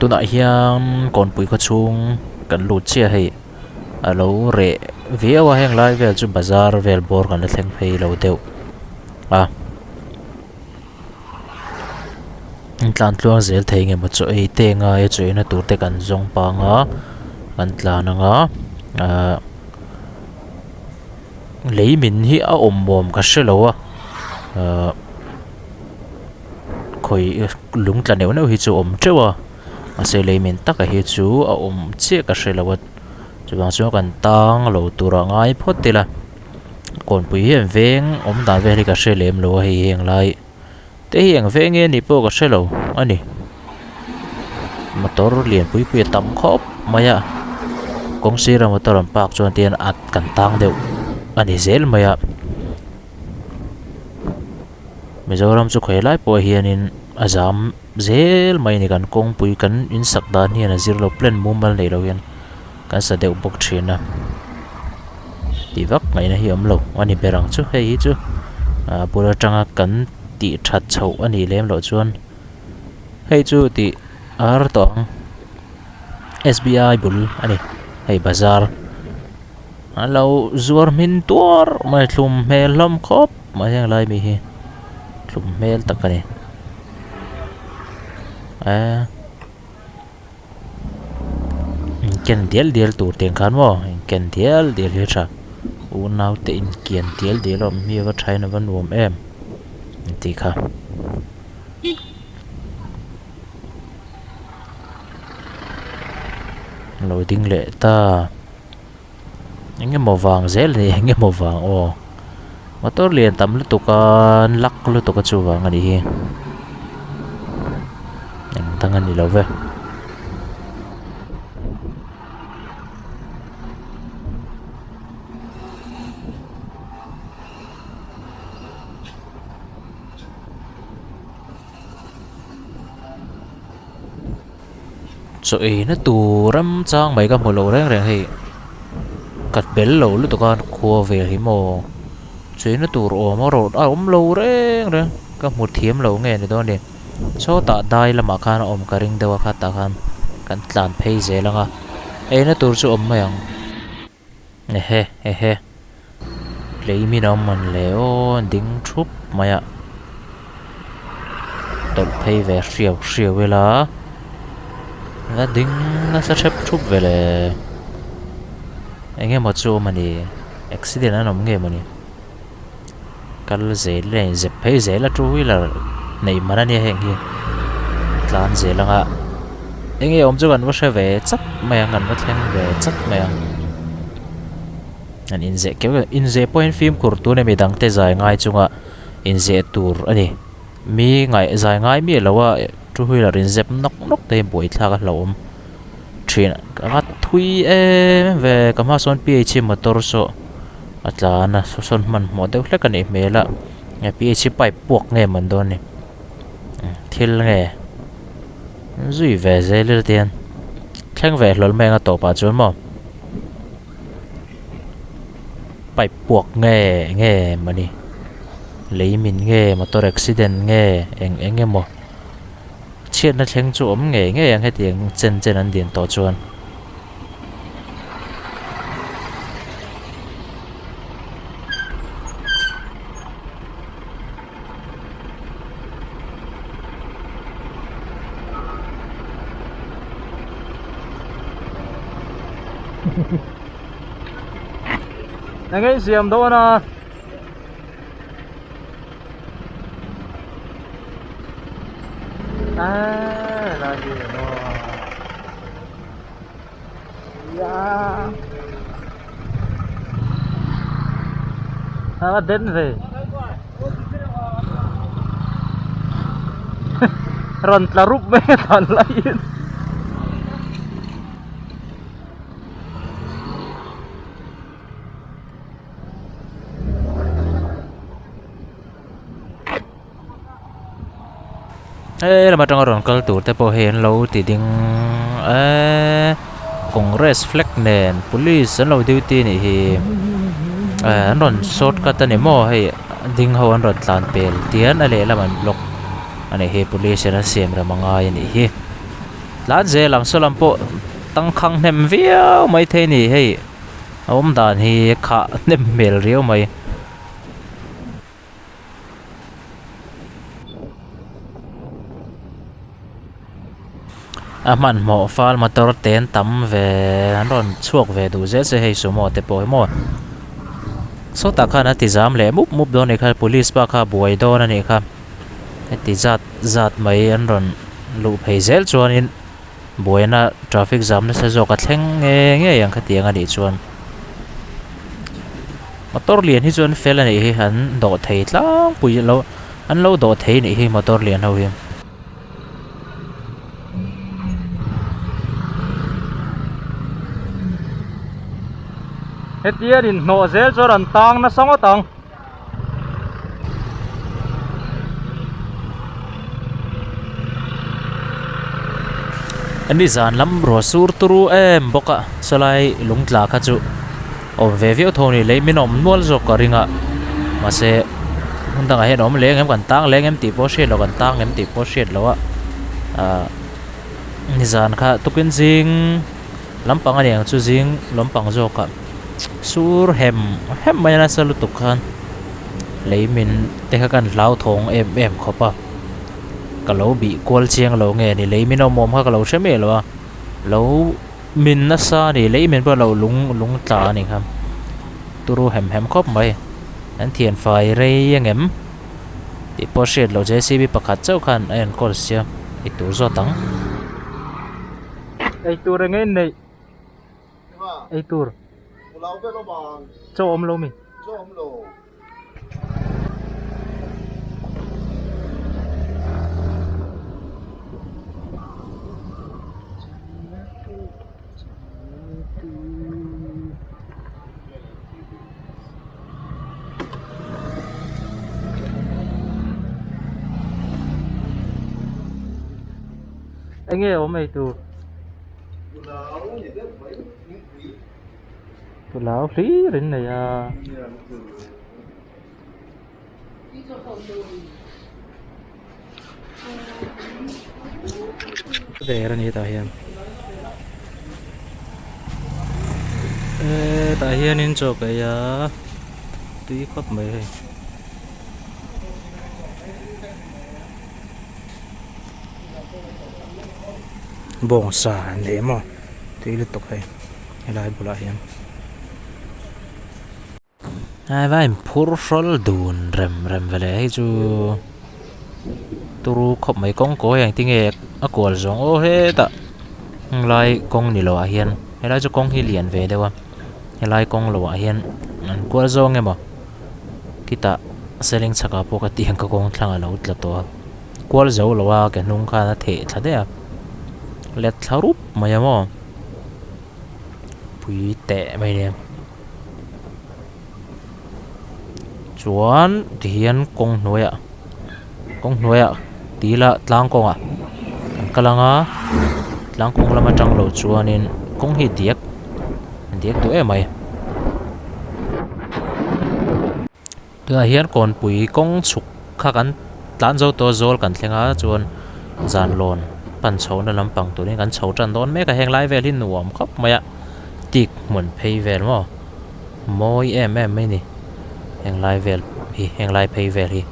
tu nãy hiang còn bụi có chung cần lụt chia hay lâu rẻ vía qua hàng lại về chu bazar về bor kan theng phei lo deuh tlan tluang zel thei nge ma chu ei te nga e chu na tur te kan zong pa nga kan tlan nga lấy mình hi a mồm ka shelo khoi lung tla neu neu hi chu chewa ma se lấy mình tak a hi chu a che ka shelo chu bang chu kan tang lo tura ngai phot tila kon pui hian veng dan ve hi ka shelem lo hi heng lai te hiang veng e ni po ka shelo ani motor lian pui pui tam khop maya kong sira motor am pak chuan tian at kan tang deuh ani zel maya mizoram chu khoi lai po hianin azam zel mai ni kan kong pui kan in sak dan hian a zirlo plan mumal nei lo hian kan sa deuh bok thina tivak ngai na hi amlo ani berang chu hei chu pura tanga kan ti that chho ani lem lo chuan hei chu ti ar tong SBI bul ani hei bazar alo zuar min tuar mai thlum mel lam khop mai hang lai mi hi thlum mel takani ken dial tur teng khan mo ken dial hi tha u nau te in kian dial om mi wa thaina van wom em ti kha loading le ta nghe màu vàng zel ni nghe màu vàng motor lian tam lu tukan lak lu tuka chu wang ani hi tangan ni lo ve so nó tu ram chang mấy cái mồi lô reng reng hi cắt bel lô lu tukan khua về hi mo chơi nó tu ro mo ro lô reng reng cái một thiếm lô nghe này đó nè so ta dai là mà khan ka ring dewa kha ta khan kan tlan phei ze langa nó tur chu mai ang he lấy mi nom man leo ding thup maya tol phei ve riau vela na ding na sa chep thup vele enge mo chu mani accident anom nge mani kal ze le ze phei ze la two wheeler nei manani heng hi tlan ze langa enge chu kan wa she ve chak mai ang an wa thleng ve chak mai an in ze ke in ze point film kur tu ne mi dang te zai ngai chunga in ze tur ani mi ngai zai ngai mi lawa two wheeler in zep nok te boi thla ka lom thin ka thui ve kama son ph motor so atlana so son man model hle kan e mela ph pipe puak nge man don ni thil nge zui ve zel tian thleng ve lol menga to pa chon mo pipe puak nge mani lấy mình nghe motor accident nghe enge mo chiết nó theng chu nghe ang he tiang chen an din to chuan ngay xiêm đâu nè là gì nó đến về ron là rúp mẹ toàn lấy là mà trong ron kal tur te po hen lo ti ding congress flag nen police an lo duty ni hi an ron short cut ani mo hei ding ho an ron tlan pel tian ale la man block ani he police na sem ra mangai ni hi lá dê lang so lam po tăng khang nem viau mai the ni hei om dan hi kha nem mel riu mai man mo fal motor ten tam ve an ron chuak ve du ze se hei sumo te poi mo so ta kha na ti jam le mup do ne kha police pa kha buai do na ni kha ti zat mai an ron lu phei zel chuan in buaina traffic jam na sa zo ka thleng nge yang kha tiang ani chuan motor lian hi chuan fel ani hi han do thei tlang pui lo an lo do thei ni hi motor lian ho hi hetia din no zel cho ran tang na sango tang ani zan lam ro sur turu em boka salai lungtla kha chu o ve viu thoni le minom nual zo ka ringa ma se hunda ga he nom le ngem kan tang le ngem ti po she lo kan tang ngem ti po she lo a ni zan kha tukin jing lampang ani ang chu jing lampang zo ka sur hem mai na salu tukhan leimin te kha kan lau thong em khopa kalau bị qual chiang lo nghe ni lấy min mom ha kalau cheme lo lo min na sa ni lấy min ba lo lung ta ni kham turu hem khop mai an thian fai re yang em ti poshet lo jcb pakhat chau khan an kol sia i tur zo tang ei tur nge nei ei tur cho om lo mi anh nghe ốm mày tù lão phí rỉnh này à về ra này tại hiện tại hiện nên cho cái tí khóc mày bong sa le mo ti lu tok hai lai bula hiam ai vai phur sol dun rem vele hi chu turu khop mai kong ko yang tinge a kol zong o he ta lai kong ni lo a hian helai chu kong hi lian ve dewa helai kong lo a hian an kol zong emo kita selling chaka po ka tiang ka kong thlang a lo tla to kol zo lo wa ka nung kha na the thla de let tharup maya mo pui te mai ne chuan thian kong hnuaya tila tlang kong a kalanga tlang kong lama tang lo chuanin kong hi diak tu e mai tu hian kon pui kong chuk kha kan tlan zo to zol kan thlenga chuan zan lon pan chho na lampang tu ni kan chho tran don me ka heng lai vel hin nuam khop maya tik mun phei vel mo moi em mai ni heng lai vel hi heng lai phei vel hi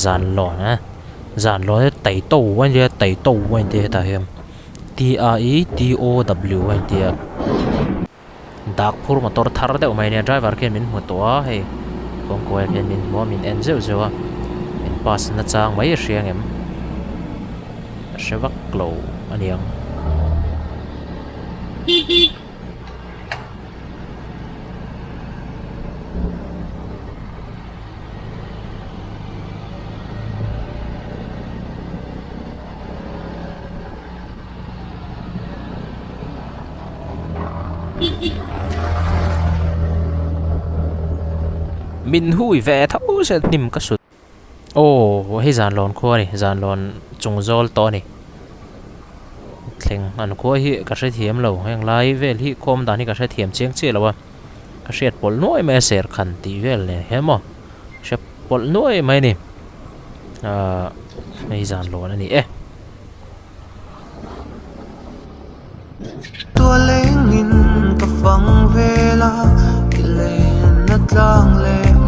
zan lon tai to wan je tai to wan te ta hem TRETOW wan te dak phur motor thar de mai ne driver ken min mu to he kong ko ken min mo min en zeu zewa in pass na chang mai riang em sevak lo aniang min hui ve thau se nim ka sut ô hay zan lon kho ni zan lon chung zol to ni thleng an kho hi ka hre thiam lo heng lai vel hi khom dan hi ka hre thiam cheng che lo ka hriat pol noi me ser khan ti vel ne hemo she pol noi mai ni hay zan lon ani tua lengin ka fang vela ilen na tlang le